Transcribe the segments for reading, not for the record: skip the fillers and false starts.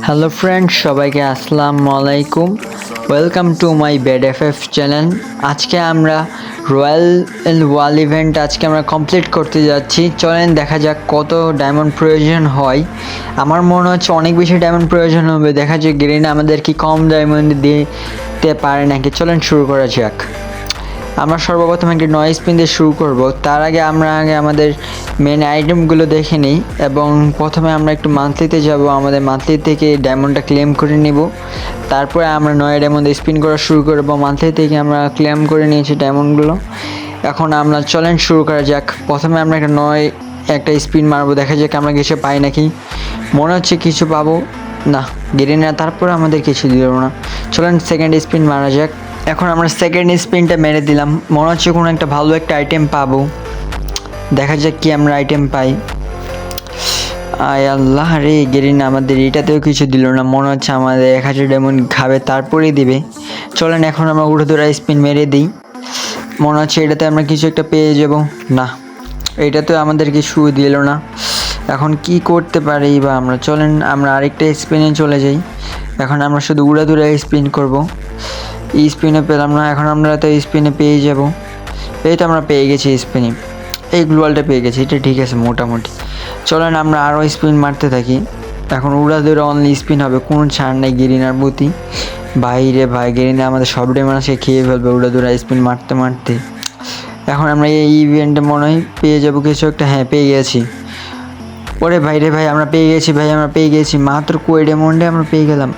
Hello friend, সবাইকে আসসালামু আলাইকুম। Welcome to my bed FF channel. আজকে আমরা রয়্যাল ওয়াল ইভেন্ট আজকে আমরা কমপ্লিট করতে যাচ্ছি। চলেন দেখা যাক কত ডায়মন্ড প্রয়োজন হয়। আমার মনে হচ্ছে অনেক বেশি ডায়মন্ড প্রয়োজন হবে। দেখা যাক গ্রিন আমাদের কি কম ডায়মন্ড দিতে পারে নাকি। চলেন শুরু করা যাক। আমরা সর্বপ্রথম একটি নয় স্পিন দিয়ে শুরু করব। তার আগে আমরা আমাদের মেন আইটেমগুলো দেখে নিই এবং প্রথমে আমরা একটু মান্থলিতে যাব। আমাদের মান্থলি থেকে ডায়মন্ডটা ক্লেম করে নিব। তারপরে আমরা নয় ডায়মন্ড স্পিন করা শুরু করব। মান্থলি থেকে আমরা ক্লেম করে নিয়েছি ডায়মন্ডগুলো। এখন আমরা চলেন শুরু করা যাক। প্রথমে আমরা একটা স্পিন মারবো, দেখা যাক আমরা কিছু পাই নাকি। মনে হচ্ছে কিছু পাবো না, গ্রিনা তারপরে আমাদের কিছু দিল না। চলেন সেকেন্ড স্পিন মারা যাক। এখন আমরা সেকেন্ড স্পিনটা মেরে দিলাম, মনে হচ্ছে কোনো একটা ভালো একটা আইটেম পাবো। দেখা যাক কি আমরা আইটেম পাই। আয় আল্লাহ রে, গ্রিন আমাদের এটাতেও কিছু দিল না। মনে হচ্ছে আমাদের 1000 ডায়মন্ড খাবে তারপরেই দিবে। চলেন এখন আমরা উড়ে ধরা স্পিন মেরে দিই। মনে হচ্ছে এটাতে আমরা কিছু একটা পেয়ে যাব। না, এটাতে আমাদের কিছু দিল না। এখন কি করতে পারি বা আমরা। চলেন আমরা আরেকটা স্পিনে চলে যাই। এখন আমরা শুধু উড়ে ধরে স্পিন করব। স্পিনে পেলাম না, এখন আমরা তো স্পিনে পেয়ে যাব। এই তো আমরা পেয়ে গেছি স্পিনে, এই গ্লোয়ালটা পেয়ে গেছি, এটা ঠিক আছে মোটামুটি। চলেন আমরা আরও স্পিন মারতে থাকি। এখন উড়া ধরে অনলি স্পিন হবে, কোনো ছাড় নেই গেরিনার প্রতি। বাইরে ভাই, গেরিনা আমাদের সব ডায়মন্ড সে খেয়ে ফেলবে উড়া ধরে স্পিন মারতে মারতে। এখন আমরা এই ইভেন্টে মনে হয় পেয়ে যাবো কিছু একটা। হ্যাঁ, পেয়ে গেছি। ওরে ভাই রে ভাই, আমরা পেয়ে গেছি ভাই, আমরা পেয়ে গেছি। মাত্র 20 ডায়মন্ডে আমরা পেয়ে গেলাম।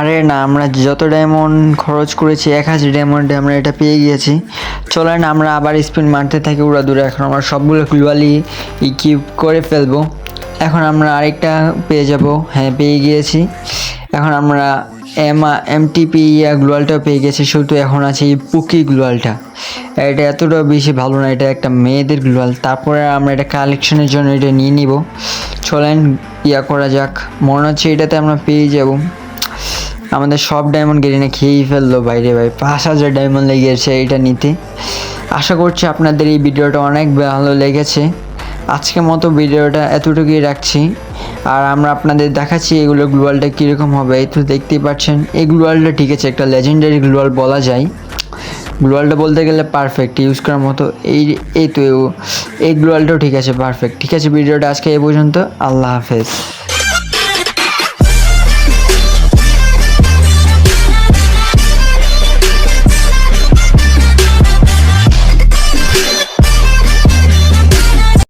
আরে না, আমরা যত ডায়মন্ড খরচ করেছি 1000 ডায়মন্ডে আমরা এটা পেয়ে গিয়েছি। চলেন আমরা আবার স্পিন মারতে থাকি উড়া দূরে। এখন আমরা সবগুলো গ্লোয়ালি ইকুইপ করে ফেলবো। এখন আমরা আরেকটা পেয়ে যাব। হ্যাঁ, পেয়ে গিয়েছি। এখন আমরা এমটিপি গ্লোয়ালটাও পেয়ে গেছি, শুধু এখন আছে এই পুকি গ্লোয়ালটা। এটা এতটাও বেশি ভালো না, এটা একটা মেয়েদের গ্লোয়াল। তারপরে আমরা এটা কালেকশনের জন্য এটা নিয়ে নিব। চলেন করা যাক। মনে হচ্ছে এটাতে আমরা পেয়ে যাব। আমাদের সব ডায়মন্ড গেরিনা খেয়েই ফেললো বাইরে ভাই। 5000 ডায়মন্ড লেগেছে এটা নিতে। আশা করছি আপনাদের এই ভিডিওটা অনেক ভালো লেগেছে। আজকের মতো ভিডিওটা এতটুকুই রাখছি। আর আমরা আপনাদের দেখাচ্ছি এগুলো গ্লোয়ালটা কীরকম হবে। এই তো দেখতেই পাচ্ছেন, এই গ্লোয়ালটা ঠিক আছে, একটা লেজেন্ডারি গ্লোয়াল বলা যায়। গ্লোয়ালটা বলতে গেলে পারফেক্ট ইউজ করার মতো। এই তো এই গ্লোয়ালটাও ঠিক আছে, পারফেক্ট। ঠিক আছে, ভিডিওটা আজকে এই পর্যন্ত। আল্লাহ হাফেজ।